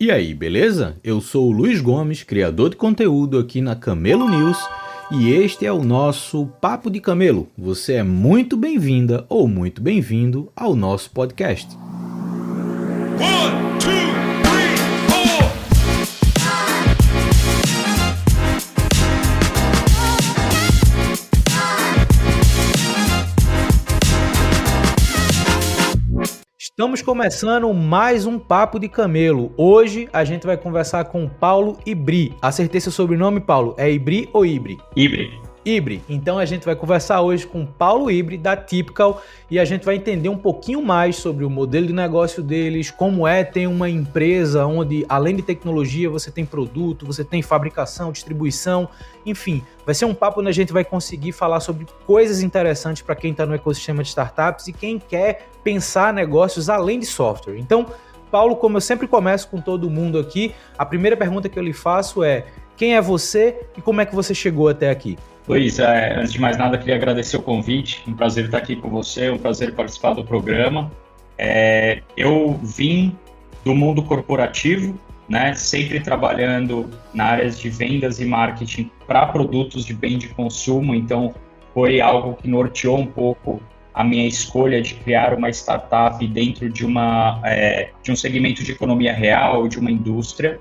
E aí, beleza? Eu sou o Luiz Gomes, criador de conteúdo aqui na Camelo News, e este é o nosso Papo de Camelo. Você é muito bem-vinda ou muito bem-vindo ao nosso podcast. One, two, three, four. Estamos começando mais um Papo de Camelo. Hoje a gente vai conversar com Paulo Ibri. Acertei seu sobrenome, Paulo? É Ibri ou Ibri? Ibri. Ibri. Então a gente vai conversar hoje com Paulo Ibri, da Typical, e a gente vai entender um pouquinho mais sobre o modelo de negócio deles, como é ter uma empresa onde, além de tecnologia, você tem produto, você tem fabricação, distribuição, enfim. Vai ser um papo onde a gente vai conseguir falar sobre coisas interessantes para quem está no ecossistema de startups e quem quer pensar negócios além de software. Então, Paulo, como eu sempre começo com todo mundo aqui, a primeira pergunta que eu lhe faço é: quem é você e como é que você chegou até aqui? Luiz, antes de mais nada, queria agradecer o convite. Um prazer estar aqui com você, um prazer participar do programa. Eu vim do mundo corporativo, né, sempre trabalhando na área de vendas e marketing para produtos de bem de consumo, então foi algo que norteou um pouco a minha escolha de criar uma startup dentro de um segmento de economia real, de uma indústria.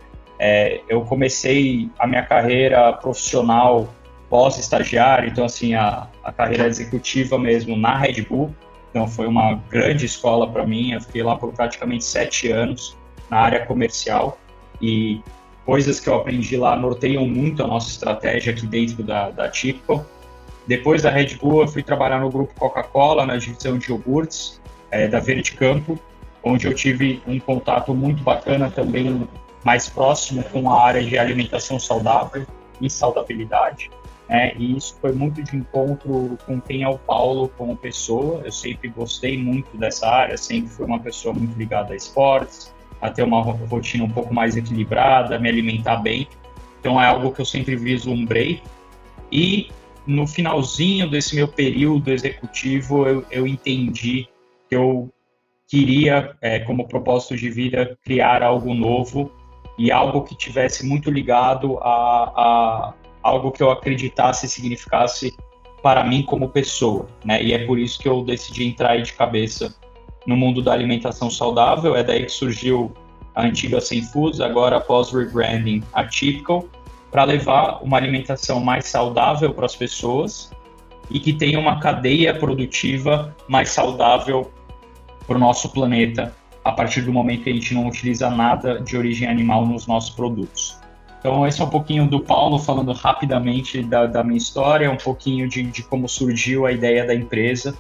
Eu comecei a minha carreira profissional pós-estagiário, então assim, a carreira executiva mesmo na Red Bull, então foi uma grande escola para mim, eu fiquei lá por praticamente 7 anos na área comercial e coisas que eu aprendi lá norteiam muito a nossa estratégia aqui dentro da Typical. Depois da Red Bull, eu fui trabalhar no grupo Coca-Cola, na divisão de iogurtes da Verde Campo, onde eu tive um contato muito bacana também, mais próximo com a área de alimentação saudável e saudabilidade. E isso foi muito de encontro com quem é o Paulo como pessoa. Eu sempre gostei muito dessa área, sempre fui uma pessoa muito ligada a esportes, a ter uma rotina um pouco mais equilibrada, me alimentar bem. Então é algo que eu sempre vislumbrei. E no finalzinho desse meu período executivo, eu entendi que eu queria, como propósito de vida, criar algo novo e algo que tivesse muito ligado a algo que eu acreditasse e significasse para mim como pessoa, né? E é por isso que eu decidi entrar aí de cabeça no mundo da alimentação saudável. É daí que surgiu a antiga Sem Foods, agora após rebranding a Typical, para levar uma alimentação mais saudável para as pessoas e que tenha uma cadeia produtiva mais saudável para o nosso planeta, a partir do momento que a gente não utiliza nada de origem animal nos nossos produtos. Então, esse é um pouquinho do Paulo, falando rapidamente da minha história, um pouquinho de como surgiu a ideia da empresa,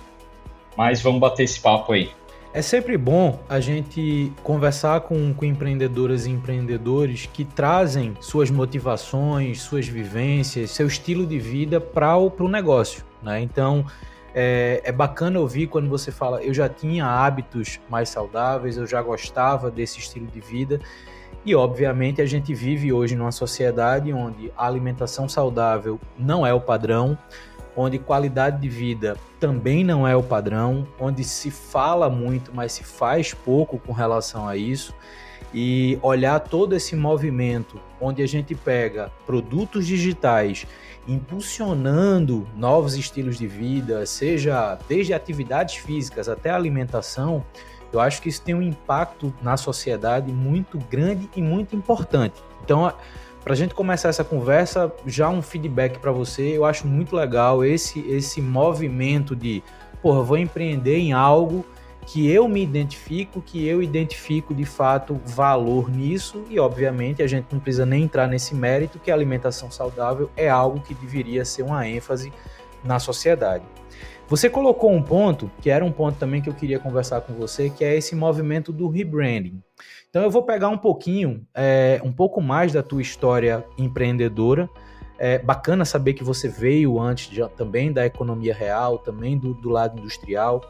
mas vamos bater esse papo aí. É sempre bom a gente conversar com empreendedoras e empreendedores que trazem suas motivações, suas vivências, seu estilo de vida para o negócio, né? Então, é bacana ouvir quando você fala: eu já tinha hábitos mais saudáveis, eu já gostava desse estilo de vida. E, obviamente, a gente vive hoje numa sociedade onde a alimentação saudável não é o padrão, onde qualidade de vida também não é o padrão, onde se fala muito, mas se faz pouco com relação a isso. E olhar todo esse movimento onde a gente pega produtos digitais impulsionando novos estilos de vida, seja desde atividades físicas até alimentação, eu acho que isso tem um impacto na sociedade muito grande e muito importante. Então, para a gente começar essa conversa, já um feedback para você, eu acho muito legal esse movimento de, vou empreender em algo que eu me identifico, que eu identifico de fato valor nisso, e obviamente a gente não precisa nem entrar nesse mérito que a alimentação saudável é algo que deveria ser uma ênfase na sociedade. Você colocou um ponto, que era um ponto também que eu queria conversar com você, que é esse movimento do rebranding. Então eu vou pegar um pouco mais da tua história empreendedora. É bacana saber que você veio antes também da economia real, também do lado industrial,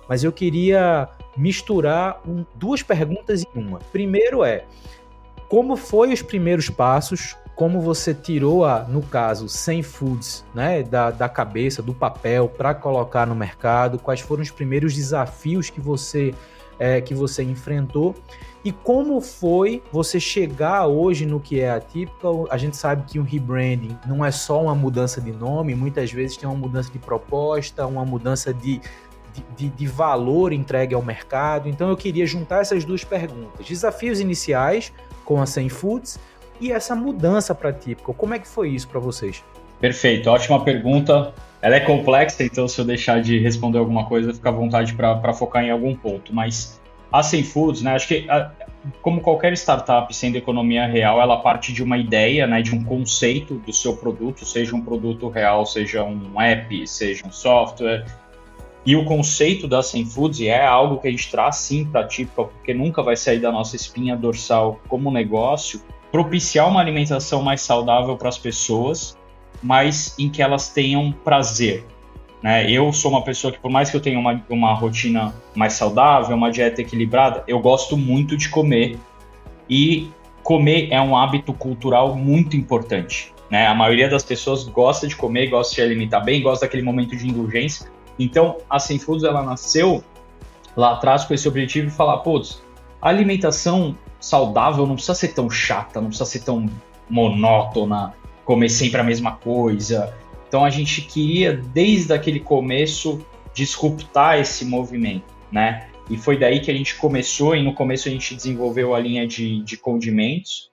mas eu queria misturar duas perguntas em uma. Primeiro como foi os primeiros passos? Como você tirou, no caso, Sem Foods, né, da cabeça, do papel, para colocar no mercado? Quais foram os primeiros desafios que você enfrentou? E como foi você chegar hoje no que é Atypical? A gente sabe que um rebranding não é só uma mudança de nome, muitas vezes tem uma mudança de proposta, uma mudança de valor entregue ao mercado. Então eu queria juntar essas duas perguntas. Desafios iniciais com a 100 Foods e essa mudança para Atypical. Como é que foi isso para vocês? Perfeito, ótima pergunta. Ela é complexa, então se eu deixar de responder alguma coisa, fica à vontade para focar em algum ponto. Mas a 100 Foods, né, acho que como qualquer startup sendo economia real, ela parte de uma ideia, né, de um conceito do seu produto, seja um produto real, seja um app, seja um software. E o conceito da 100 Foods é algo que a gente traz sim para a Atypical, porque nunca vai sair da nossa espinha dorsal como negócio, propiciar uma alimentação mais saudável para as pessoas, mas em que elas tenham prazer. Né? Eu sou uma pessoa que, por mais que eu tenha uma rotina mais saudável, uma dieta equilibrada, eu gosto muito de comer. E comer é um hábito cultural muito importante. Né? A maioria das pessoas gosta de comer, gosta de se alimentar bem, gosta daquele momento de indulgência. Então, a 100 Foods, ela nasceu lá atrás com esse objetivo de falar, putz, a alimentação saudável não precisa ser tão chata, não precisa ser tão monótona, comer sempre a mesma coisa. Então, a gente queria, desde aquele começo, disruptar esse movimento, né? E foi daí que a gente começou, e no começo a gente desenvolveu a linha de condimentos.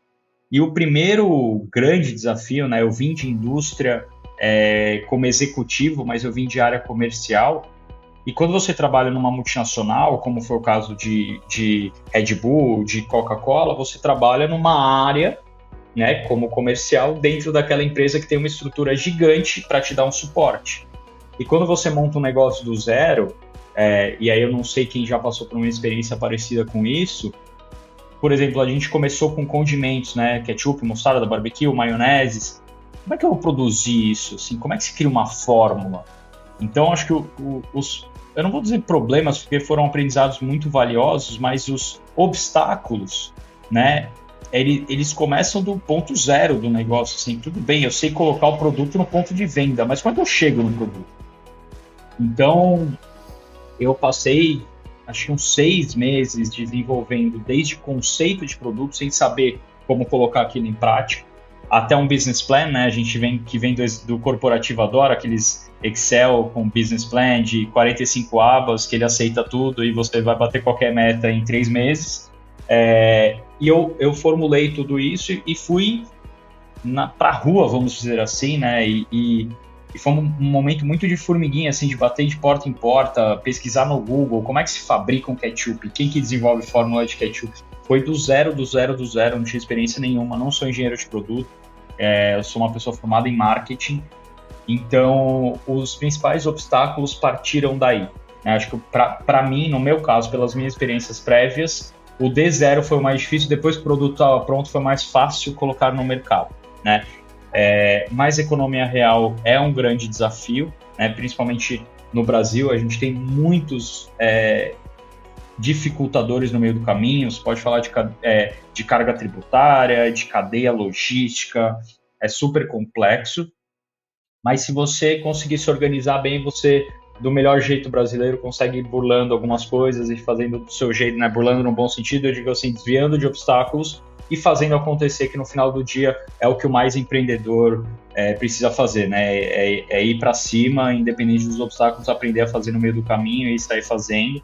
E o primeiro grande desafio, né? Eu vim de indústria como executivo, mas eu vim de área comercial. E quando você trabalha numa multinacional, como foi o caso de Red Bull, de Coca-Cola, você trabalha numa área, né, como comercial, dentro daquela empresa que tem uma estrutura gigante para te dar um suporte. E quando você monta um negócio do zero, e aí eu não sei quem já passou por uma experiência parecida com isso, por exemplo, a gente começou com condimentos, né, ketchup, mostarda, barbecue, maioneses. Como é que eu vou produzir isso? Assim, como é que se cria uma fórmula? Então, acho que eu não vou dizer problemas, porque foram aprendizados muito valiosos, mas os obstáculos, né, eles começam do ponto zero do negócio. Assim, tudo bem, eu sei colocar o produto no ponto de venda, mas quando eu chego no produto? Então, eu passei, acho que uns 6 meses desenvolvendo desde conceito de produto, sem saber como colocar aquilo em prática, até um business plan, né? A gente vem do corporativo adora, aqueles Excel com business plan de 45 abas, que ele aceita tudo e você vai bater qualquer meta em 3 meses. E eu formulei tudo isso e fui para a rua, vamos dizer assim, né? E foi um momento muito de formiguinha, assim, de bater de porta em porta, pesquisar no Google como é que se fabrica um ketchup, quem que desenvolve fórmula de ketchup. Foi do zero, não tinha experiência nenhuma, não sou engenheiro de produto, eu sou uma pessoa formada em marketing, então os principais obstáculos partiram daí. Né? Acho que para mim, no meu caso, pelas minhas experiências prévias, o D0 foi o mais difícil, depois que o produto estava pronto foi mais fácil colocar no mercado. Né? Mas economia real é um grande desafio, né? Principalmente no Brasil, a gente tem muitos dificultadores no meio do caminho. Você pode falar de carga tributária, de cadeia logística, é super complexo, mas se você conseguir se organizar bem, você, do melhor jeito brasileiro, consegue ir burlando algumas coisas e fazendo do seu jeito, né? Burlando no bom sentido, eu digo assim, desviando de obstáculos e fazendo acontecer, que no final do dia é o que o mais empreendedor precisa fazer, né? É ir para cima, independente dos obstáculos, aprender a fazer no meio do caminho e sair fazendo.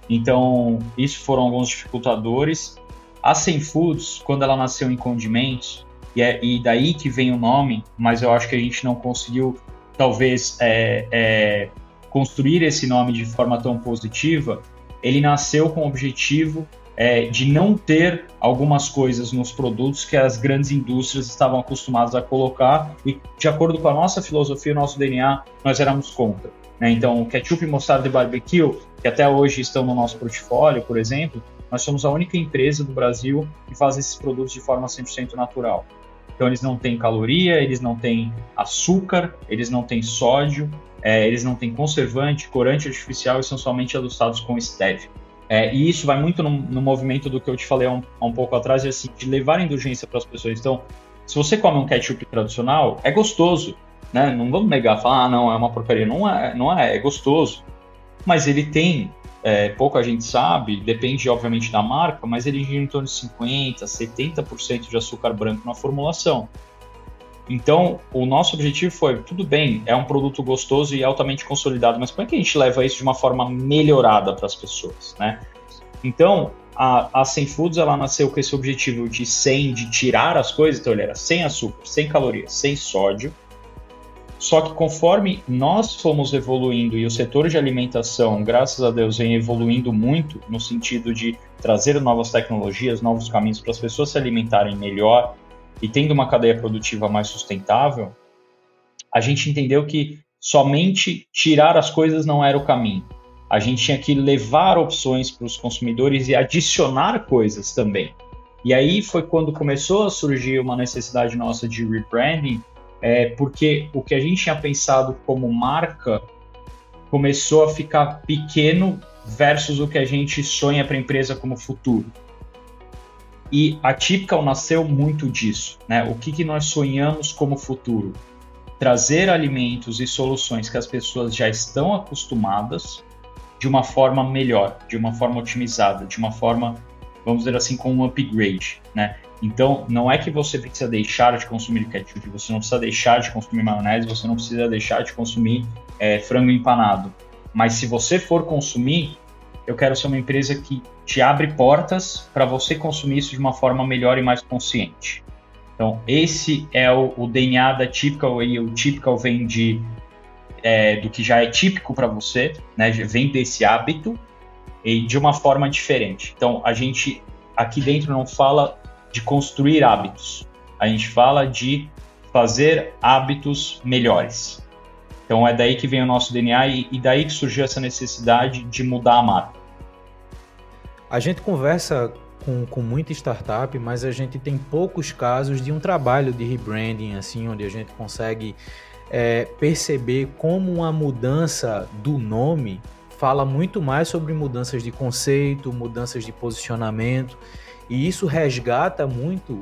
Então, isso foram alguns dificultadores. A 100 Foods, quando ela nasceu em condimentos, e daí que vem o nome, mas eu acho que a gente não conseguiu, talvez, construir esse nome de forma tão positiva. Ele nasceu com o objetivo de não ter algumas coisas nos produtos que as grandes indústrias estavam acostumadas a colocar, e de acordo com a nossa filosofia, o nosso DNA, nós éramos contra. Né? Então, ketchup, mostarda e barbecue, que até hoje estão no nosso portfólio, por exemplo, nós somos a única empresa do Brasil que faz esses produtos de forma 100% natural. Então, eles não têm caloria, eles não têm açúcar, eles não têm sódio, eles não têm conservante, corante artificial e são somente adoçados com stevia. E isso vai muito no movimento do que eu te falei há um pouco atrás, assim, de levar indulgência para as pessoas. Então, se você come um ketchup tradicional, é gostoso, né? Não vamos negar, falar, não, é uma porcaria. Não é gostoso. Mas ele tem pouca gente sabe, depende obviamente da marca, mas ele gira em torno de 50%, 70% de açúcar branco na formulação. Então, o nosso objetivo foi, tudo bem, é um produto gostoso e altamente consolidado, mas como é que a gente leva isso de uma forma melhorada para as pessoas, né? Então, a 100 Foods, ela nasceu com esse objetivo de tirar as coisas, então ele era sem açúcar, sem calorias, sem sódio. Só que conforme nós fomos evoluindo e o setor de alimentação, graças a Deus, vem evoluindo muito no sentido de trazer novas tecnologias, novos caminhos para as pessoas se alimentarem melhor e tendo uma cadeia produtiva mais sustentável, a gente entendeu que somente tirar as coisas não era o caminho. A gente tinha que levar opções para os consumidores e adicionar coisas também. E aí foi quando começou a surgir uma necessidade nossa de rebranding, porque o que a gente tinha pensado como marca começou a ficar pequeno versus o que a gente sonha para a empresa como futuro. E a Typical nasceu muito disso, né? O que nós sonhamos como futuro? Trazer alimentos e soluções que as pessoas já estão acostumadas de uma forma melhor, de uma forma otimizada, de uma forma, vamos dizer assim, com um upgrade, né? Então, não é que você precisa deixar de consumir ketchup, você não precisa deixar de consumir maionese, você não precisa deixar de consumir frango empanado. Mas se você for consumir, eu quero ser uma empresa que te abre portas para você consumir isso de uma forma melhor e mais consciente. Então, esse é o DNA da Typical, e o Typical vem do que já é típico para você, né? Vem desse hábito e de uma forma diferente. Então, a gente aqui dentro não fala de construir hábitos, a gente fala de fazer hábitos melhores. Então, é daí que vem o nosso DNA e daí que surgiu essa necessidade de mudar a marca. A gente conversa com muita startup, mas a gente tem poucos casos de um trabalho de rebranding, assim, onde a gente consegue perceber como uma mudança do nome fala muito mais sobre mudanças de conceito, mudanças de posicionamento, e isso resgata muito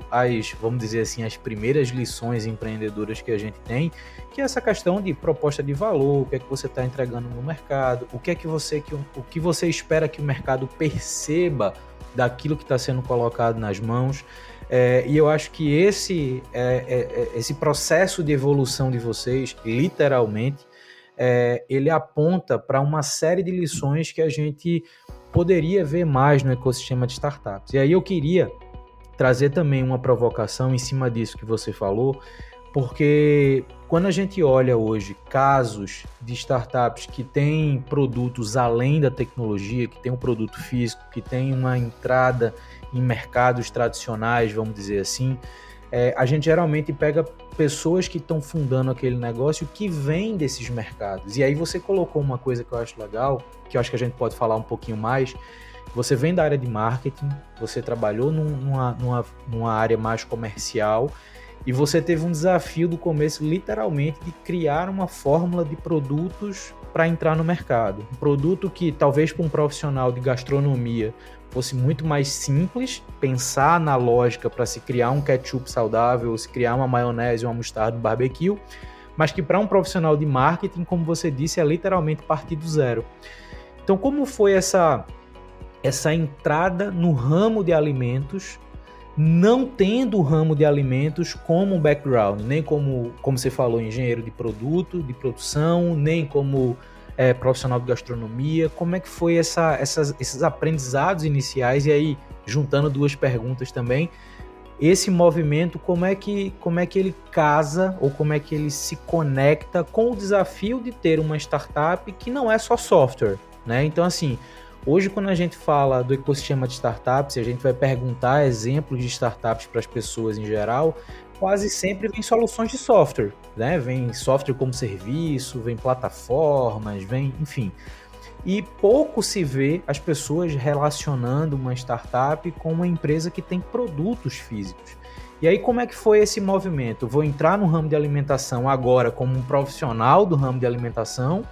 vamos dizer assim, as primeiras lições empreendedoras que a gente tem, que é essa questão de proposta de valor, o que é que você está entregando no mercado, o que você espera que o mercado perceba daquilo que está sendo colocado nas mãos. E eu acho que esse processo de evolução de vocês, literalmente, ele aponta para uma série de lições que a gente poderia ver mais no ecossistema de startups. E aí eu queria trazer também uma provocação em cima disso que você falou, porque quando a gente olha hoje casos de startups que têm produtos além da tecnologia, que têm um produto físico, que têm uma entrada em mercados tradicionais, vamos dizer assim, a gente geralmente pega pessoas que estão fundando aquele negócio que vêm desses mercados. E aí você colocou uma coisa que eu acho legal, que eu acho que a gente pode falar um pouquinho mais. Você vem da área de marketing, você trabalhou numa área mais comercial e você teve um desafio do começo, literalmente, de criar uma fórmula de produtos para entrar no mercado. Um produto que talvez para um profissional de gastronomia fosse muito mais simples, pensar na lógica para se criar um ketchup saudável, se criar uma maionese, uma mostarda, um barbecue, mas que para um profissional de marketing, como você disse, é literalmente partir do zero. Então, como foi essa entrada no ramo de alimentos, não tendo o ramo de alimentos como um background, nem como você falou, engenheiro de produto, de produção, nem como profissional de gastronomia? Como é que foi esses aprendizados iniciais? E aí, juntando duas perguntas também, esse movimento, como é que ele casa, ou como é que ele se conecta com o desafio de ter uma startup que não é só software, né? Então, assim, hoje, quando a gente fala do ecossistema de startups, a gente vai perguntar exemplos de startups para as pessoas em geral, quase sempre vem soluções de software, né? Vem software como serviço, vem plataformas, enfim. E pouco se vê as pessoas relacionando uma startup com uma empresa que tem produtos físicos. E aí, como é que foi esse movimento? Eu vou entrar no ramo de alimentação agora como um profissional do ramo de alimentação,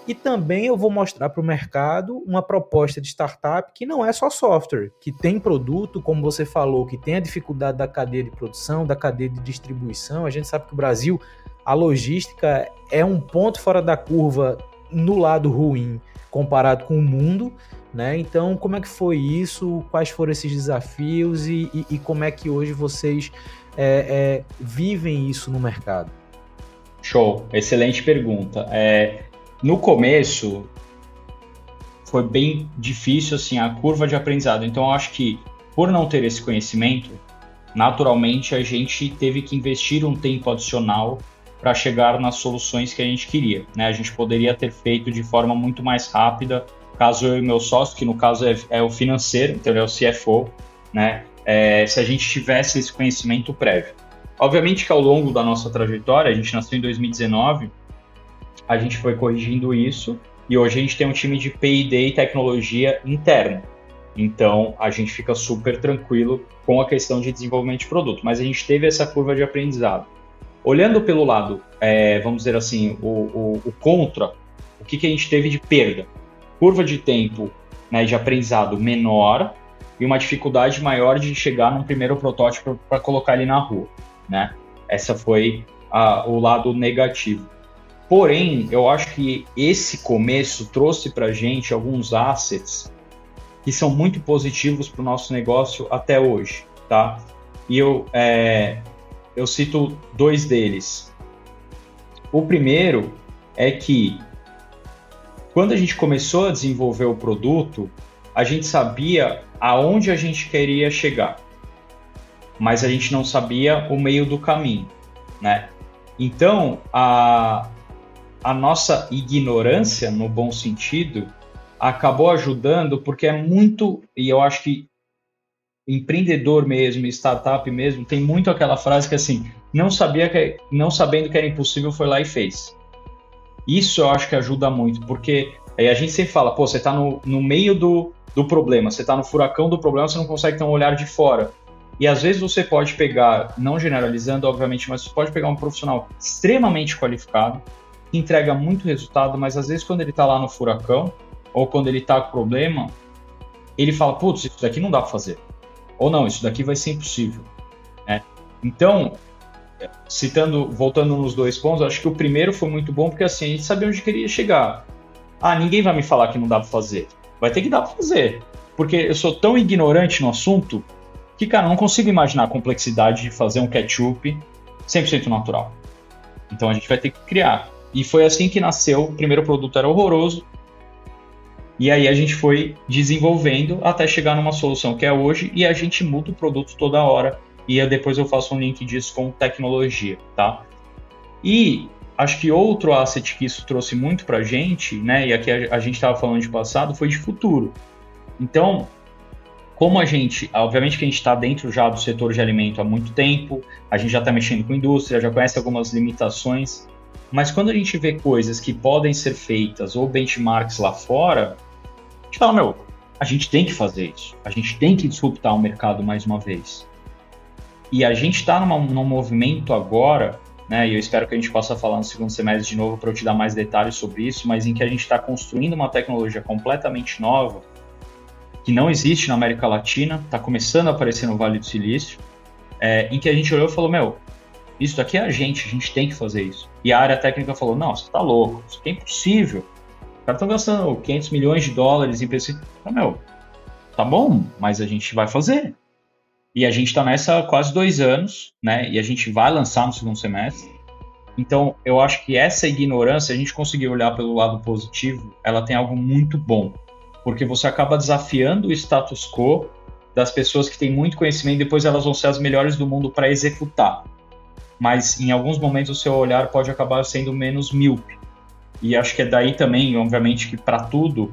e também eu vou mostrar para o mercado uma proposta de startup que não é só software, que tem produto, como você falou, que tem a dificuldade da cadeia de produção, da cadeia de distribuição. A gente sabe que o Brasil, a logística é um ponto fora da curva no lado ruim comparado com o mundo, né? Então, como é que foi isso? Quais foram esses desafios e como é que hoje vocês vivem isso no mercado? Show, excelente pergunta. No começo foi bem difícil assim a curva de aprendizado. Então, eu acho que por não ter esse conhecimento, naturalmente a gente teve que investir um tempo adicional para chegar nas soluções que a gente queria, né? A gente poderia ter feito de forma muito mais rápida, caso eu e meu sócio, que no caso é o financeiro, então ele é o CFO, né? Se a gente tivesse esse conhecimento prévio. Obviamente que ao longo da nossa trajetória, a gente nasceu em 2019, a gente foi corrigindo isso e hoje a gente tem um time de P&D e tecnologia interno. Então, a gente fica super tranquilo com a questão de desenvolvimento de produto, mas a gente teve essa curva de aprendizado. Olhando pelo lado, vamos dizer assim, o contra, o que a gente teve de perda? Curva de tempo, né, de aprendizado menor e uma dificuldade maior de chegar num primeiro protótipo para colocar ele na rua, né? Essa foi o lado negativo. Porém, eu acho que esse começo trouxe para a gente alguns assets que são muito positivos para o nosso negócio até hoje, tá? E eu cito dois deles. O primeiro é que quando a gente começou a desenvolver o produto, a gente sabia aonde a gente queria chegar, mas a gente não sabia o meio do caminho, né? Então, a nossa ignorância, no bom sentido, acabou ajudando, porque é muito, e eu acho que empreendedor mesmo, startup mesmo, tem muito aquela frase que assim, não sabendo que era impossível, foi lá e fez. Isso eu acho que ajuda muito, porque aí a gente sempre fala, pô, você está no meio do problema, você está no furacão do problema, você não consegue ter um olhar de fora. E às vezes você pode pegar, não generalizando, obviamente, mas você pode pegar um profissional extremamente qualificado, que entrega muito resultado, mas às vezes quando ele está lá no furacão, ou quando ele está com problema, ele fala, putz, isso daqui não dá para fazer. Ou não, isso daqui vai ser impossível, né? Então, voltando nos dois pontos, acho que o primeiro foi muito bom, porque assim, a gente sabia onde queria chegar. Ninguém vai me falar que não dá para fazer. Vai ter que dar para fazer. Porque eu sou tão ignorante no assunto que, cara, eu não consigo imaginar a complexidade de fazer um ketchup 100% natural. Então a gente vai ter que criar. E foi assim que nasceu. O primeiro produto era horroroso. E aí a gente foi desenvolvendo até chegar numa solução que é hoje, e a gente muda o produto toda hora. E depois eu faço um link disso com tecnologia, tá? E acho que outro asset que isso trouxe muito pra gente, né? E aqui a gente estava falando de passado, foi de futuro. Então, como obviamente que a gente está dentro já do setor de alimento há muito tempo, a gente já está mexendo com indústria, já conhece algumas limitações, mas quando a gente vê coisas que podem ser feitas ou benchmarks lá fora, a gente fala, a gente tem que fazer isso, a gente tem que disruptar o mercado mais uma vez. E a gente está num movimento agora, né, e eu espero que a gente possa falar no segundo semestre de novo para eu te dar mais detalhes sobre isso, mas em que a gente está construindo uma tecnologia completamente nova, que não existe na América Latina, está começando a aparecer no Vale do Silício, em que a gente olhou e falou, isso daqui é a gente tem que fazer isso. E a área técnica falou, não, você está louco, isso aqui é impossível. Os caras estão gastando $500 milhões em pesquisa. Tá bom, mas a gente vai fazer. E a gente está nessa há quase 2 anos, né? E a gente vai lançar no segundo semestre. Então, eu acho que essa ignorância, a gente conseguir olhar pelo lado positivo, ela tem algo muito bom. Porque você acaba desafiando o status quo das pessoas que têm muito conhecimento, e depois elas vão ser as melhores do mundo para executar. Mas, em alguns momentos, o seu olhar pode acabar sendo menos míope. E acho que é daí também, obviamente, que para tudo,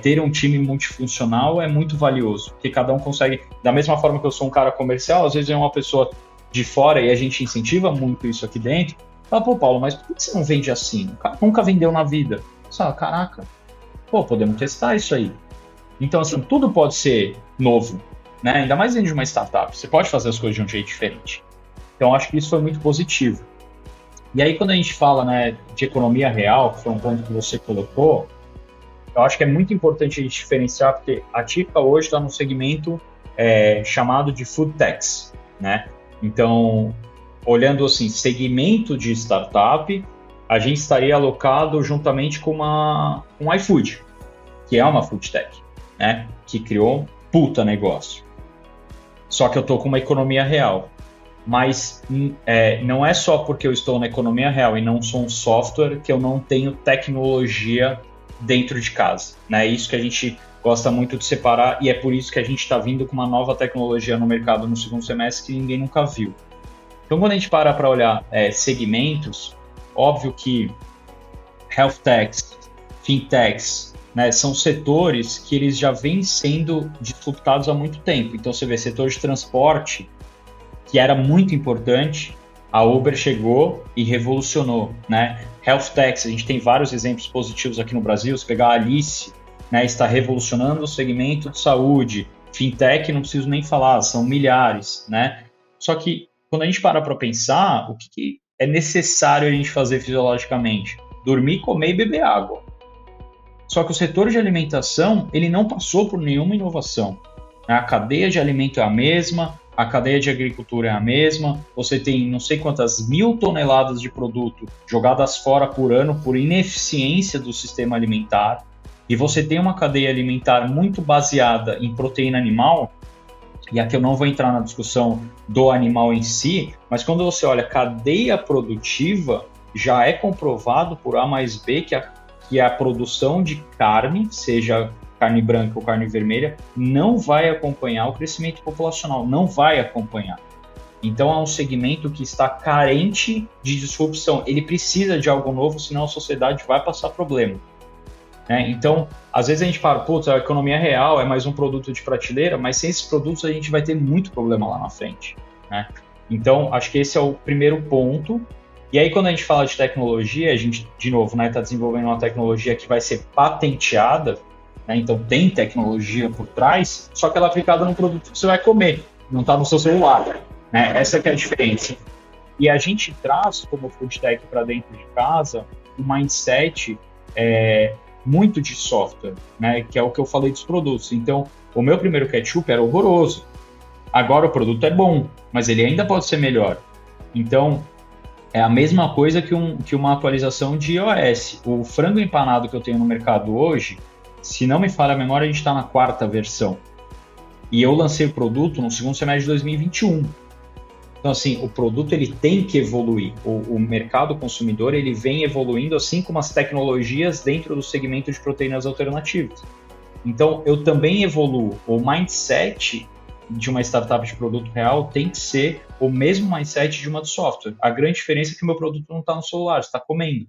ter um time multifuncional é muito valioso. Porque cada um consegue, da mesma forma que eu sou um cara comercial, às vezes é uma pessoa de fora e a gente incentiva muito isso aqui dentro. Fala, pô, Paulo, mas por que você não vende assim? O cara nunca vendeu na vida. Você fala, caraca, podemos testar isso aí. Então, assim, tudo pode ser novo, né? Ainda mais dentro de uma startup. Você pode fazer as coisas de um jeito diferente. Então, acho que isso foi muito positivo. E aí, quando a gente fala, né, de economia real, que foi um ponto que você colocou, eu acho que é muito importante a gente diferenciar, porque a Típica hoje está num segmento chamado de Food Techs, né? Então, olhando assim, segmento de startup, a gente estaria alocado juntamente com um iFood, que é uma food tech, né? Que criou um puta negócio. Só que eu estou com uma economia real. Mas não é só porque eu estou na economia real e não sou um software que eu não tenho tecnologia dentro de casa. É isso que a gente gosta muito de separar e é por isso que a gente está vindo com uma nova tecnologia no mercado no segundo semestre que ninguém nunca viu. Então, quando a gente para olhar segmentos, óbvio que health techs, fintechs, né, são setores que eles já vêm sendo disruptados há muito tempo. Então, você vê setor de transporte, que era muito importante, a Uber chegou e revolucionou, né? Health techs, a gente tem vários exemplos positivos aqui no Brasil. Se pegar a Alice, né, está revolucionando o segmento de saúde. Fintech, não preciso nem falar, são milhares, né? Só que quando a gente para pensar, o que é necessário a gente fazer fisiologicamente? Dormir, comer e beber água. Só que o setor de alimentação, ele não passou por nenhuma inovação. A cadeia de alimento é a mesma, a cadeia de agricultura é a mesma, você tem não sei quantas 1.000 toneladas de produto jogadas fora por ano por ineficiência do sistema alimentar, e você tem uma cadeia alimentar muito baseada em proteína animal, e aqui eu não vou entrar na discussão do animal em si, mas quando você olha a cadeia produtiva, já é comprovado por A mais B que a produção de carne, seja carne branca ou carne vermelha, não vai acompanhar o crescimento populacional, não vai acompanhar. Então é um segmento que está carente de disrupção, ele precisa de algo novo, senão a sociedade vai passar problema. Então, às vezes a gente fala, putz, a economia real é mais um produto de prateleira, mas sem esses produtos a gente vai ter muito problema lá na frente, né? Então, acho que esse é o primeiro ponto. E aí, quando a gente fala de tecnologia, a gente, de novo, está desenvolvendo uma tecnologia que vai ser patenteada, né? Então tem tecnologia por trás, só que ela é aplicada no produto que você vai comer, não está no seu celular, né? Essa que é a diferença. E a gente traz como food tech para dentro de casa um mindset muito de software, né? Que é o que eu falei dos produtos. Então, o meu primeiro ketchup era horroroso. Agora o produto é bom, mas ele ainda pode ser melhor. Então, é a mesma coisa que uma atualização de iOS. O frango empanado que eu tenho no mercado hoje, se não me falha a memória, a gente está na 4ª versão. E eu lancei o produto no segundo semestre de 2021. Então, assim, o produto ele tem que evoluir. O mercado consumidor ele vem evoluindo, assim como as tecnologias dentro do segmento de proteínas alternativas. Então, eu também evoluo. O mindset de uma startup de produto real tem que ser o mesmo mindset de uma de software. A grande diferença é que o meu produto não está no celular, está comendo.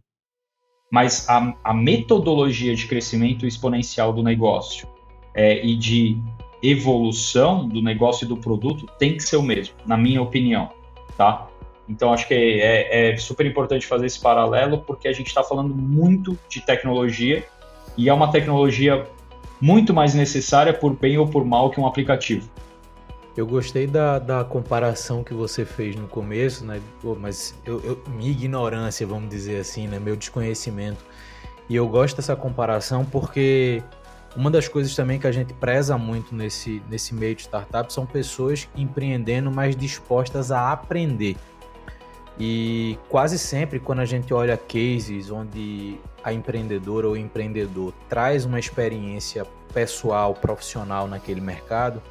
Mas a metodologia de crescimento exponencial do negócio e de evolução do negócio e do produto tem que ser o mesmo, na minha opinião, tá? Então, acho que é super importante fazer esse paralelo, porque a gente está falando muito de tecnologia e é uma tecnologia muito mais necessária por bem ou por mal que um aplicativo. Eu gostei da comparação que você fez no começo, né? Mas minha ignorância, vamos dizer assim, né? Meu desconhecimento. E eu gosto dessa comparação porque uma das coisas também que a gente preza muito nesse meio de startup são pessoas empreendendo, mas dispostas a aprender. E quase sempre quando a gente olha cases onde a empreendedora ou o empreendedor traz uma experiência pessoal, profissional naquele mercado,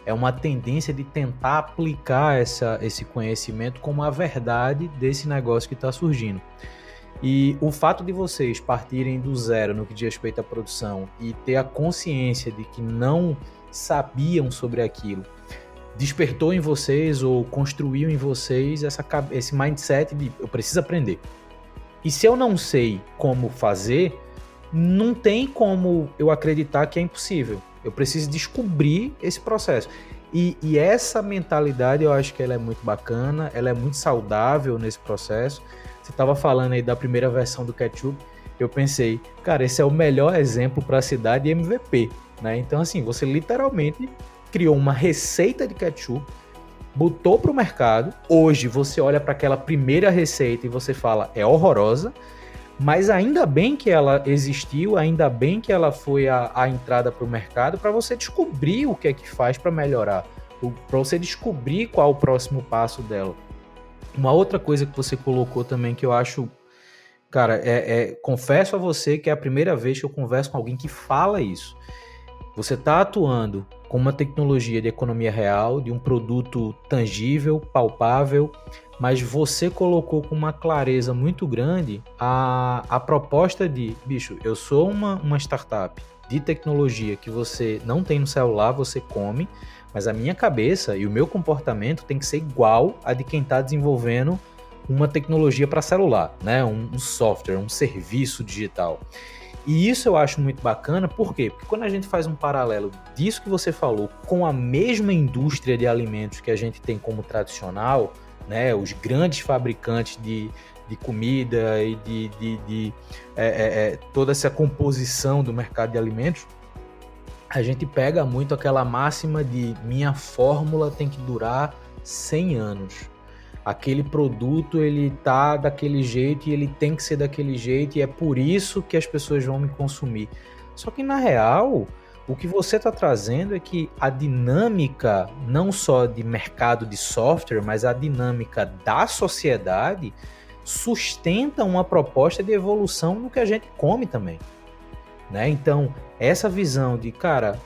é uma tendência de tentar aplicar esse conhecimento como a verdade desse negócio que está surgindo. E o fato de vocês partirem do zero no que diz respeito à produção e ter a consciência de que não sabiam sobre aquilo, despertou em vocês ou construiu em vocês esse mindset de eu preciso aprender. E se eu não sei como fazer, não tem como eu acreditar que é impossível. Eu preciso descobrir esse processo. E essa mentalidade eu acho que ela é muito bacana, ela é muito saudável nesse processo. Você estava falando aí da primeira versão do ketchup, eu pensei, cara, esse é o melhor exemplo para a cidade MVP, né? Então, assim, você literalmente criou uma receita de ketchup, botou para o mercado, hoje você olha para aquela primeira receita e você fala, é horrorosa, mas ainda bem que ela existiu, ainda bem que ela foi a entrada para o mercado para você descobrir o que é que faz para melhorar, para você descobrir qual o próximo passo dela. Uma outra coisa que você colocou também que eu acho Cara, confesso a você que é a primeira vez que eu converso com alguém que fala isso. Você está atuando com uma tecnologia de economia real, de um produto tangível, palpável, mas você colocou com uma clareza muito grande a proposta de, bicho, eu sou uma startup de tecnologia que você não tem no celular, você come, mas a minha cabeça e o meu comportamento tem que ser igual a de quem está desenvolvendo uma tecnologia para celular, né? Um software, um serviço digital. E isso eu acho muito bacana, por quê? Porque quando a gente faz um paralelo disso que você falou com a mesma indústria de alimentos que a gente tem como tradicional, né? Os grandes fabricantes de comida e de toda essa composição do mercado de alimentos, a gente pega muito aquela máxima de minha fórmula tem que durar 100 anos. Aquele produto, ele tá daquele jeito e ele tem que ser daquele jeito e é por isso que as pessoas vão me consumir. Só que, na real, o que você está trazendo é que a dinâmica, não só de mercado de software, mas a dinâmica da sociedade sustenta uma proposta de evolução no que a gente come também, né? Então, essa visão de, cara,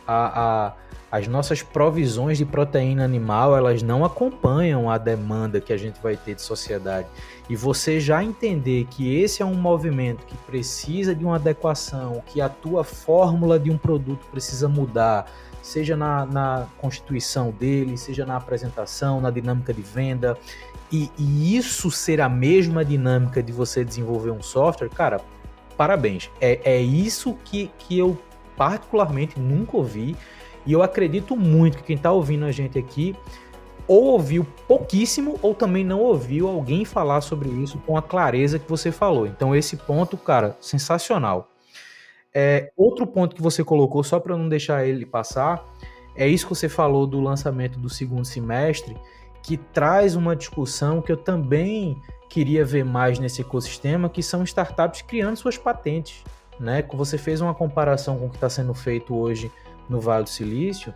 as nossas provisões de proteína animal, elas não acompanham a demanda que a gente vai ter de sociedade. E você já entender que esse é um movimento que precisa de uma adequação, que a tua fórmula de um produto precisa mudar, seja na constituição dele, seja na apresentação, na dinâmica de venda, e isso ser a mesma dinâmica de você desenvolver um software, cara, parabéns. É isso que eu particularmente nunca ouvi. E eu acredito muito que quem está ouvindo a gente aqui ou ouviu pouquíssimo ou também não ouviu alguém falar sobre isso com a clareza que você falou. Então esse ponto, cara, sensacional. Outro ponto que você colocou, só para não deixar ele passar, é isso que você falou do lançamento do segundo semestre, que traz uma discussão que eu também queria ver mais nesse ecossistema, que são startups criando suas patentes, né? Você fez uma comparação com o que está sendo feito hoje no Vale do Silício,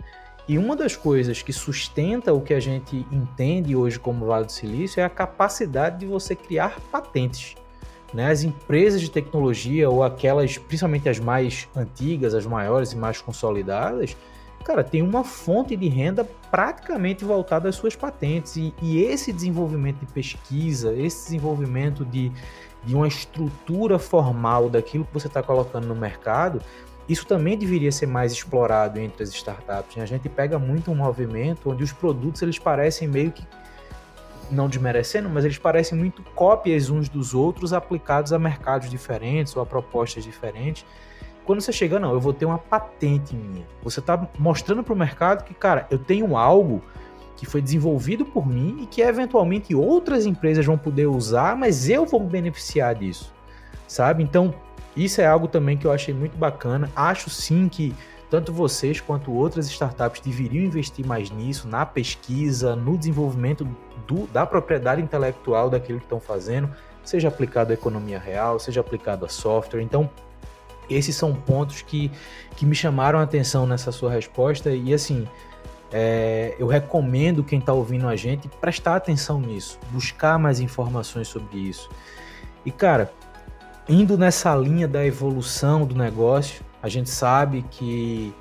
e uma das coisas que sustenta o que a gente entende hoje como Vale do Silício é a capacidade de você criar patentes, né? As empresas de tecnologia, ou aquelas, principalmente as mais antigas, as maiores e mais consolidadas, cara, tem uma fonte de renda praticamente voltada às suas patentes, e esse desenvolvimento de pesquisa, esse desenvolvimento de uma estrutura formal daquilo que você está colocando no mercado, isso também deveria ser mais explorado entre as startups, né? A gente pega muito um movimento onde os produtos eles parecem meio que, não desmerecendo, mas eles parecem muito cópias uns dos outros aplicados a mercados diferentes ou a propostas diferentes. Quando você chega, não, eu vou ter uma patente minha. Você está mostrando para o mercado que, cara, eu tenho algo que foi desenvolvido por mim e que eventualmente outras empresas vão poder usar, mas eu vou me beneficiar disso, sabe? Então, isso é algo também que eu achei muito bacana. Acho sim que tanto vocês quanto outras startups deveriam investir mais nisso, na pesquisa, no desenvolvimento da propriedade intelectual daquilo que estão fazendo, seja aplicado à economia real, seja aplicado a software. Então, esses são pontos que me chamaram a atenção nessa sua resposta e, assim, eu recomendo quem está ouvindo a gente prestar atenção nisso, buscar mais informações sobre isso. E, cara, indo nessa linha da evolução do negócio, a gente sabe que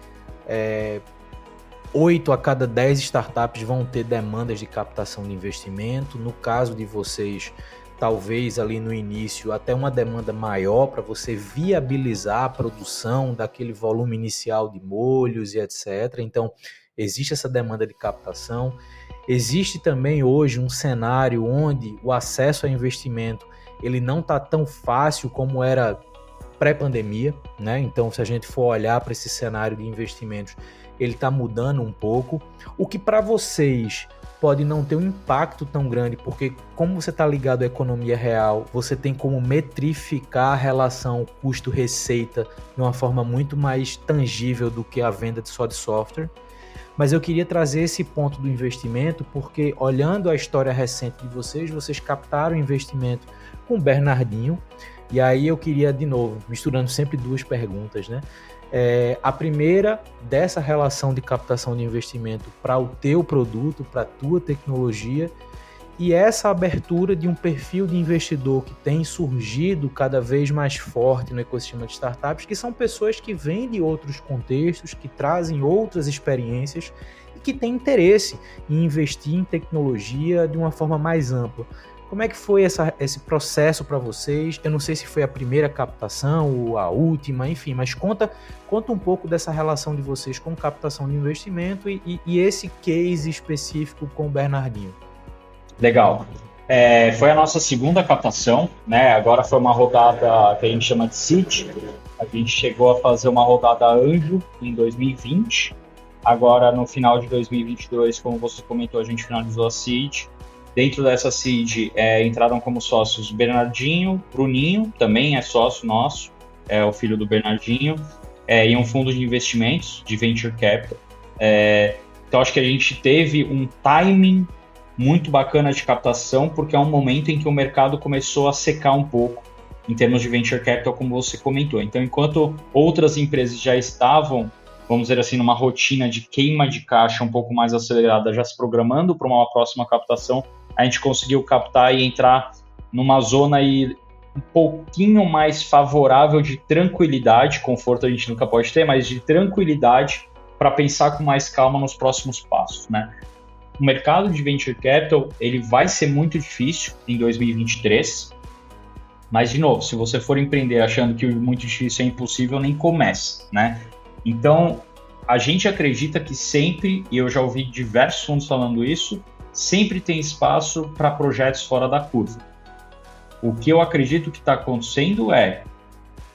8 a cada 10 startups vão ter demandas de captação de investimento. No caso de vocês, talvez ali no início até uma demanda maior para você viabilizar a produção daquele volume inicial de molhos e etc. Então, existe essa demanda de captação. Existe também hoje um cenário onde o acesso a investimento ele não está tão fácil como era pré-pandemia, né? Então, se a gente for olhar para esse cenário de investimentos, ele está mudando um pouco, o que para vocês pode não ter um impacto tão grande, porque como você está ligado à economia real, você tem como metrificar a relação custo-receita de uma forma muito mais tangível do que a venda só de software. Mas eu queria trazer esse ponto do investimento, porque olhando a história recente de vocês captaram investimento com o Bernardinho, e aí eu queria, de novo, misturando sempre duas perguntas, né? A primeira, dessa relação de captação de investimento para o teu produto, para a tua tecnologia, E essa abertura de um perfil de investidor que tem surgido cada vez mais forte no ecossistema de startups, que são pessoas que vêm de outros contextos, que trazem outras experiências e que têm interesse em investir em tecnologia de uma forma mais ampla. Como é que foi esse processo para vocês? Eu não sei se foi a primeira captação ou a última, enfim, mas conta um pouco dessa relação de vocês com captação de investimento e esse case específico com o Bernardinho. Legal. Foi a nossa segunda captação, né? Agora foi uma rodada que a gente chama de Seed. A gente chegou a fazer uma rodada anjo em 2020. Agora, no final de 2022, como você comentou, a gente finalizou a Seed. Dentro dessa Seed, entraram como sócios Bernardinho, Bruninho, também é sócio nosso, é o filho do Bernardinho, e um fundo de investimentos, de Venture Capital. Então, acho que a gente teve um timing muito bacana de captação, porque é um momento em que o mercado começou a secar um pouco em termos de venture capital, como você comentou. Então, enquanto outras empresas já estavam, vamos dizer assim, numa rotina de queima de caixa um pouco mais acelerada, já se programando para uma próxima captação, a gente conseguiu captar e entrar numa zona aí um pouquinho mais favorável de tranquilidade, conforto a gente nunca pode ter, mas de tranquilidade para pensar com mais calma nos próximos passos, né? O mercado de Venture Capital, ele vai ser muito difícil em 2023, mas, de novo, se você for empreender achando que o muito difícil é impossível, nem comece, né? Então, a gente acredita que sempre, e eu já ouvi diversos fundos falando isso, sempre tem espaço para projetos fora da curva. O que eu acredito que está acontecendo é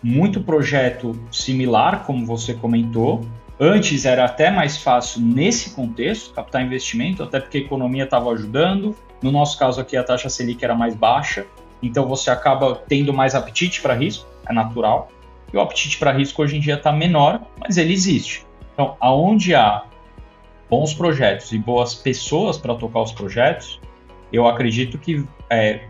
muito projeto similar, como você comentou. Antes era até mais fácil nesse contexto, captar investimento, até porque a economia estava ajudando. No nosso caso aqui, a taxa Selic era mais baixa, então você acaba tendo mais apetite para risco, é natural. E o apetite para risco hoje em dia está menor, mas ele existe. Então, aonde há bons projetos e boas pessoas para tocar os projetos, eu acredito que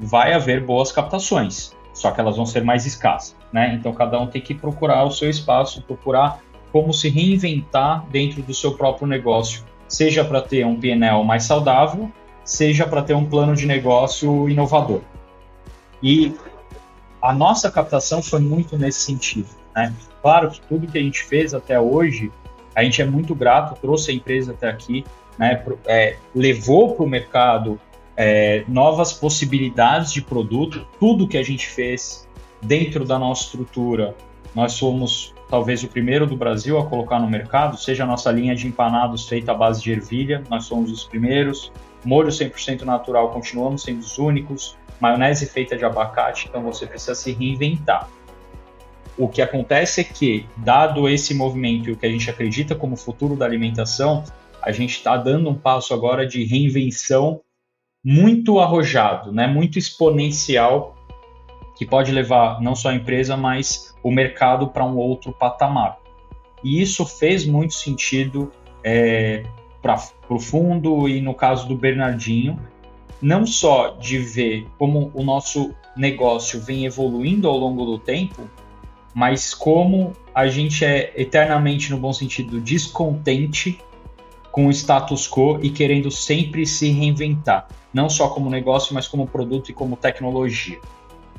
vai haver boas captações, só que elas vão ser mais escassas, né? Então, cada um tem que procurar o seu espaço, procurar como se reinventar dentro do seu próprio negócio, seja para ter um P&L mais saudável, seja para ter um plano de negócio inovador. E a nossa captação foi muito nesse sentido, né? Claro que tudo que a gente fez até hoje, a gente é muito grato, trouxe a empresa até aqui, né? Levou para o mercado novas possibilidades de produto, tudo que a gente fez dentro da nossa estrutura, nós somos talvez o primeiro do Brasil a colocar no mercado, seja a nossa linha de empanados feita à base de ervilha, nós somos os primeiros, molho 100% natural, continuamos sendo os únicos, maionese feita de abacate, então você precisa se reinventar. O que acontece é que, dado esse movimento e o que a gente acredita como futuro da alimentação, a gente está dando um passo agora de reinvenção muito arrojado, né? Muito exponencial, que pode levar não só a empresa, mas o mercado para um outro patamar. E isso fez muito sentido para o fundo e no caso do Bernardinho, não só de ver como o nosso negócio vem evoluindo ao longo do tempo, mas como a gente é eternamente, no bom sentido, descontente com o status quo e querendo sempre se reinventar, não só como negócio, mas como produto e como tecnologia.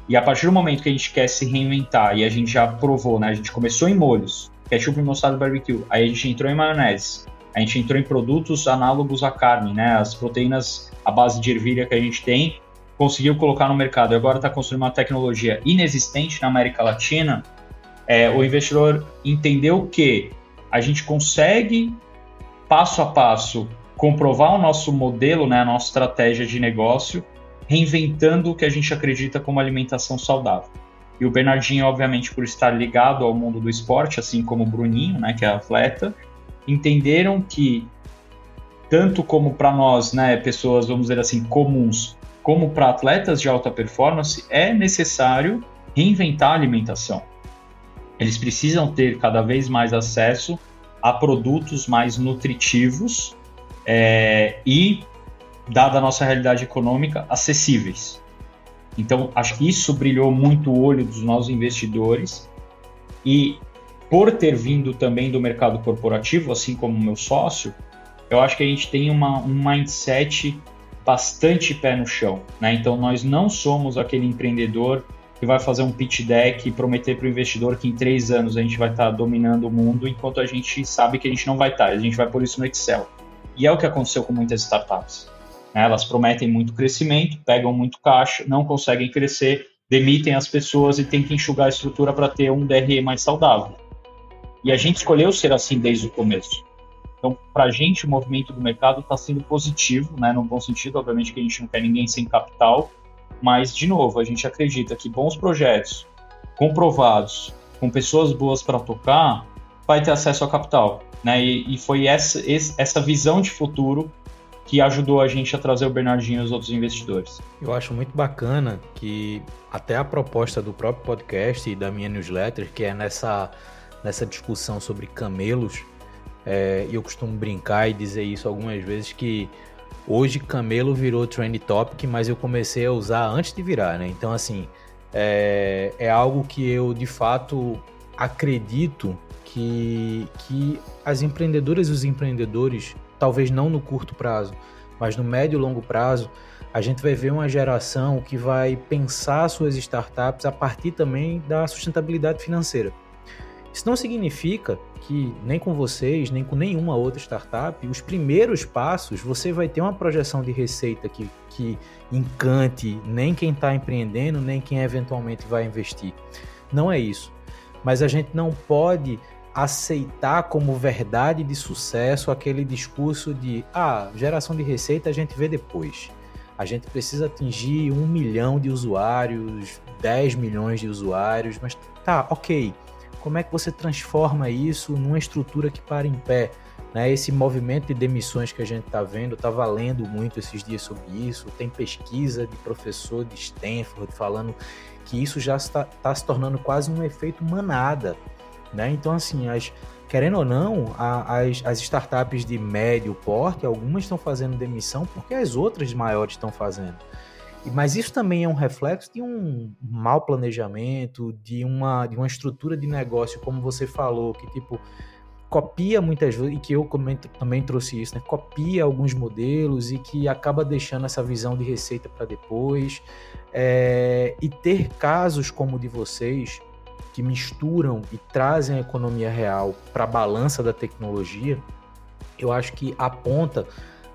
E a partir do momento que a gente quer se reinventar, e a gente já provou, né? A gente começou em molhos, ketchup e mostarda barbecue, aí a gente entrou em maionese, a gente entrou em produtos análogos à carne, né? As proteínas à base de ervilha que a gente tem, conseguiu colocar no mercado e agora está construindo uma tecnologia inexistente na América Latina. O investidor entendeu que a gente consegue, passo a passo, comprovar o nosso modelo, né? A nossa estratégia de negócio, reinventando o que a gente acredita como alimentação saudável. E o Bernardinho, obviamente, por estar ligado ao mundo do esporte, assim como o Bruninho, né, que é atleta, entenderam que, tanto como para nós, né, pessoas, vamos dizer assim, comuns, como para atletas de alta performance, é necessário reinventar a alimentação. Eles precisam ter cada vez mais acesso a produtos mais nutritivos e, dada a nossa realidade econômica, acessíveis. Então, acho que isso brilhou muito o olho dos nossos investidores e, por ter vindo também do mercado corporativo, assim como o meu sócio, eu acho que a gente tem um mindset bastante pé no chão, né? Então nós não somos aquele empreendedor que vai fazer um pitch deck e prometer para o investidor que em 3 anos a gente vai estar dominando o mundo, enquanto a gente sabe que a gente não vai estar, a gente vai pôr isso no Excel. E é o que aconteceu com muitas startups. Né? Elas prometem muito crescimento, pegam muito caixa, não conseguem crescer, demitem as pessoas e tem que enxugar a estrutura para ter um DRE mais saudável. E a gente escolheu ser assim desde o começo. Então, para a gente, o movimento do mercado está sendo positivo, né? No bom sentido, obviamente que a gente não quer ninguém sem capital, mas, de novo, a gente acredita que bons projetos, comprovados, com pessoas boas para tocar, vai ter acesso ao capital. Né? E foi essa visão de futuro que ajudou a gente a trazer o Bernardinho e os outros investidores. Eu acho muito bacana que até a proposta do próprio podcast e da minha newsletter, que é nessa discussão sobre camelos, e eu costumo brincar e dizer isso algumas vezes, que hoje camelo virou trend topic, mas eu comecei a usar antes de virar, né? Então, assim, é algo que eu, de fato, acredito que as empreendedoras e os empreendedores, talvez não no curto prazo, mas no médio e longo prazo, a gente vai ver uma geração que vai pensar suas startups a partir também da sustentabilidade financeira. Isso não significa que nem com vocês, nem com nenhuma outra startup, os primeiros passos você vai ter uma projeção de receita que encante nem quem está empreendendo, nem quem eventualmente vai investir. Não é isso. Mas a gente não pode aceitar como verdade de sucesso aquele discurso de geração de receita a gente vê depois. A gente precisa atingir 1 milhão de usuários, 10 milhões de usuários, mas tá, ok. Como é que você transforma isso numa estrutura que para em pé? Né? Esse movimento de demissões que a gente está vendo, está valendo muito esses dias sobre isso. Tem pesquisa de professor de Stanford falando que isso já está se tornando quase um efeito manada. Né? Então, assim, querendo ou não, as startups de médio porte, algumas estão fazendo demissão porque as outras maiores estão fazendo. Mas isso também é um reflexo de um mau planejamento, de uma estrutura de negócio, como você falou, que tipo copia muitas vezes, e que eu também trouxe isso, né? Copia alguns modelos e que acaba deixando essa visão de receita para depois. E ter casos como o de vocês, que misturam e trazem a economia real para a balança da tecnologia, eu acho que aponta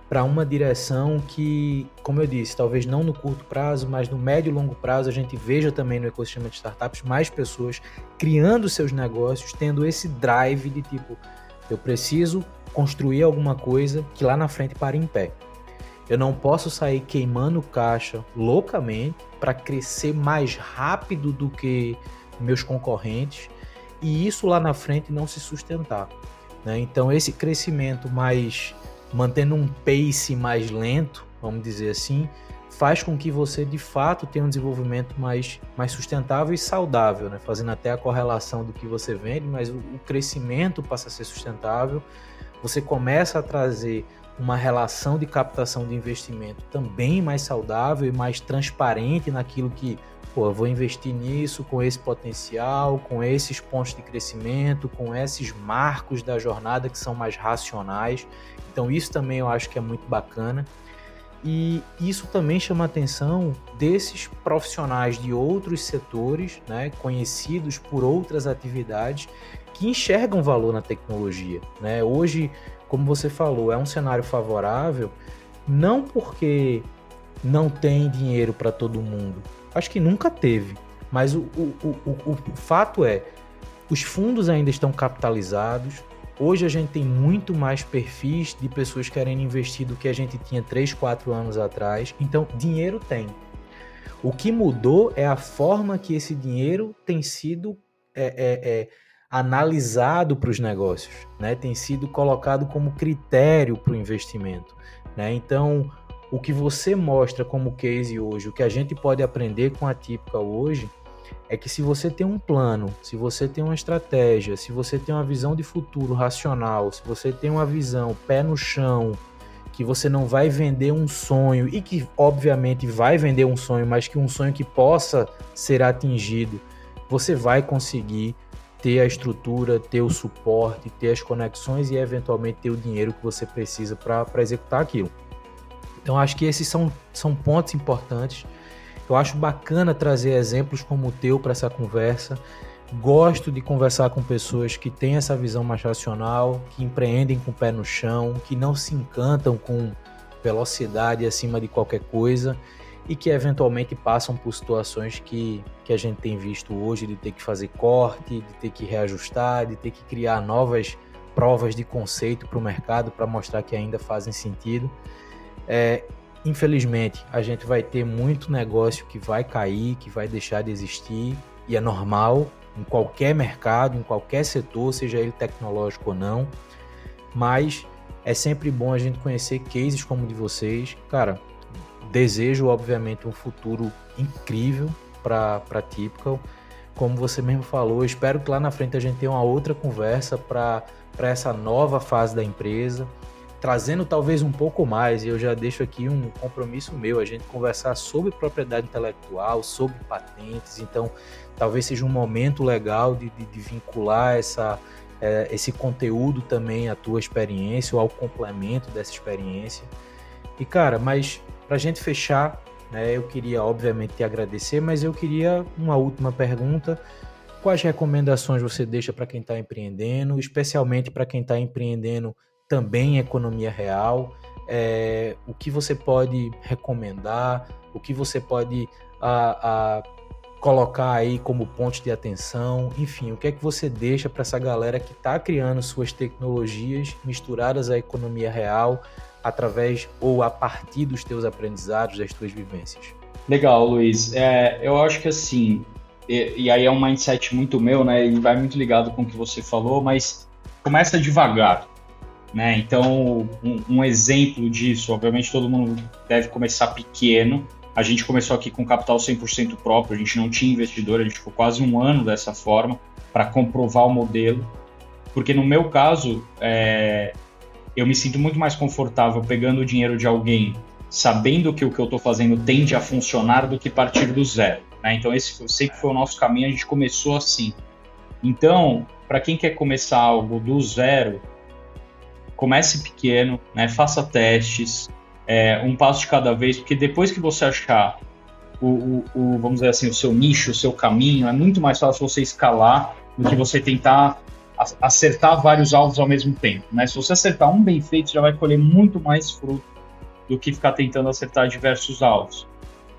para uma direção que, como eu disse, talvez não no curto prazo, mas no médio e longo prazo a gente veja também no ecossistema de startups mais pessoas criando seus negócios, tendo esse drive de tipo, eu preciso construir alguma coisa que lá na frente pare em pé. Eu não posso sair queimando caixa loucamente para crescer mais rápido do que meus concorrentes e isso lá na frente não se sustentar. Né? Então esse crescimento mais mantendo um pace mais lento, vamos dizer assim, faz com que você de fato tenha um desenvolvimento mais sustentável e saudável, né? Fazendo até a correlação do que você vende, mas o crescimento passa a ser sustentável, você começa a trazer uma relação de captação de investimento também mais saudável e mais transparente naquilo que, eu vou investir nisso com esse potencial, com esses pontos de crescimento, com esses marcos da jornada que são mais racionais. Então isso também eu acho que é muito bacana. E isso também chama a atenção desses profissionais de outros setores, né, conhecidos por outras atividades, que enxergam valor na tecnologia. Né? Hoje, como você falou, é um cenário favorável, não porque não tem dinheiro para todo mundo. Acho que nunca teve, mas o fato é, os fundos ainda estão capitalizados. Hoje a gente tem muito mais perfis de pessoas querendo investir do que a gente tinha 3, 4 anos atrás. Então, dinheiro tem. O que mudou é a forma que esse dinheiro tem sido analisado para os negócios, né? Tem sido colocado como critério para o investimento. Né? Então, o que você mostra como case hoje, o que a gente pode aprender com a Típica hoje, é que se você tem um plano, se você tem uma estratégia, se você tem uma visão de futuro racional, se você tem uma visão pé no chão, que você não vai vender um sonho, e que obviamente vai vender um sonho, mas que um sonho que possa ser atingido, você vai conseguir ter a estrutura, ter o suporte, ter as conexões e eventualmente ter o dinheiro que você precisa para executar aquilo. Então, acho que esses são pontos importantes. Eu acho bacana trazer exemplos como o teu para essa conversa. Gosto de conversar com pessoas que têm essa visão mais racional, que empreendem com o pé no chão, que não se encantam com velocidade acima de qualquer coisa e que eventualmente passam por situações que a gente tem visto hoje, de ter que fazer corte, de ter que reajustar, de ter que criar novas provas de conceito para o mercado para mostrar que ainda fazem sentido. Infelizmente, a gente vai ter muito negócio que vai cair, que vai deixar de existir, e é normal em qualquer mercado, em qualquer setor, seja ele tecnológico ou não, mas é sempre bom a gente conhecer cases como o de vocês. Cara, desejo, obviamente, um futuro incrível para a Tipical. Como você mesmo falou, espero que lá na frente a gente tenha uma outra conversa para essa nova fase da empresa, trazendo talvez um pouco mais, e eu já deixo aqui um compromisso meu, a gente conversar sobre propriedade intelectual, sobre patentes. Então talvez seja um momento legal de vincular esse conteúdo também à tua experiência ou ao complemento dessa experiência. E cara, mas para a gente fechar, né, eu queria obviamente te agradecer, mas eu queria uma última pergunta. Quais recomendações você deixa para quem está empreendendo, especialmente para quem está empreendendo também em economia real? O que você pode recomendar, o que você pode colocar aí como ponto de atenção, enfim, o que é que você deixa para essa galera que está criando suas tecnologias misturadas à economia real através ou a partir dos teus aprendizados, das tuas vivências? Legal, Luiz. Eu acho que assim, e aí é um mindset muito meu, né, e vai muito ligado com o que você falou, mas começa devagar, né? Então, um exemplo disso, obviamente todo mundo deve começar pequeno. A gente começou aqui com capital 100% próprio, a gente não tinha investidor, a gente ficou quase um ano dessa forma para comprovar o modelo, porque no meu caso, eu me sinto muito mais confortável pegando o dinheiro de alguém, sabendo que o que eu estou fazendo tende a funcionar, do que partir do zero, né? Então esse sempre foi o nosso caminho, a gente começou assim. Então, para quem quer começar algo do zero, comece pequeno, né? Faça testes, um passo de cada vez, porque depois que você achar vamos dizer assim, o seu nicho, o seu caminho, é muito mais fácil você escalar do que você tentar acertar vários alvos ao mesmo tempo, né? Se você acertar um bem feito, já vai colher muito mais fruto do que ficar tentando acertar diversos alvos.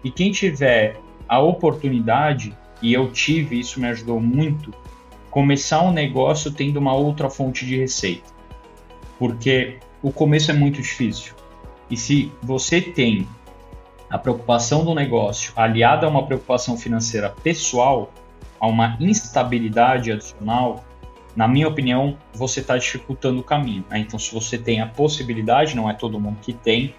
E quem tiver a oportunidade, e eu tive, isso me ajudou muito, começar um negócio tendo uma outra fonte de receita. Porque o começo é muito difícil. E se você tem a preocupação do negócio aliada a uma preocupação financeira pessoal, a uma instabilidade adicional, na minha opinião, você está dificultando o caminho, né? Então, se você tem a possibilidade, não é todo mundo que tem,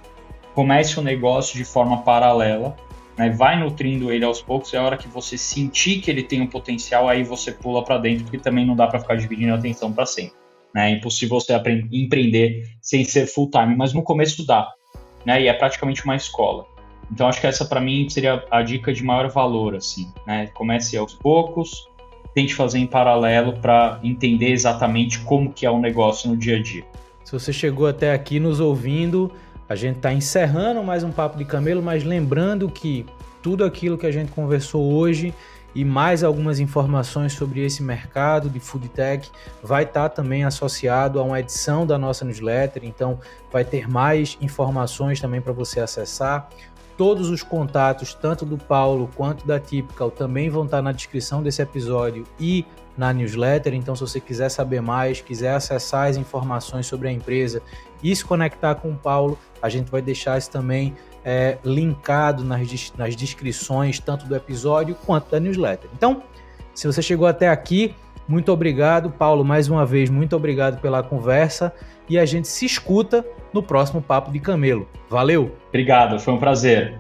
comece o negócio de forma paralela, né? Vai nutrindo ele aos poucos, e a hora que você sentir que ele tem um potencial, aí você pula para dentro, porque também não dá para ficar dividindo a atenção para sempre, né? É impossível você empreender sem ser full time, mas no começo dá, né? E é praticamente uma escola. Então, acho que essa, para mim, seria a dica de maior valor, assim, né? Comece aos poucos, tente fazer em paralelo para entender exatamente como que é o negócio no dia a dia. Se você chegou até aqui nos ouvindo, a gente está encerrando mais um Papo de Camelo, mas lembrando que tudo aquilo que a gente conversou hoje e mais algumas informações sobre esse mercado de food tech vai estar também associado a uma edição da nossa newsletter, então vai ter mais informações também para você acessar. Todos os contatos, tanto do Paulo quanto da Tipical, também vão estar na descrição desse episódio e na newsletter. Então, se você quiser saber mais, quiser acessar as informações sobre a empresa e se conectar com o Paulo, a gente vai deixar isso também linkado nas descrições, tanto do episódio quanto da newsletter. Então, se você chegou até aqui, muito obrigado. Paulo, mais uma vez, muito obrigado pela conversa e a gente se escuta no próximo Papo de Camelo. Valeu! Obrigado, foi um prazer.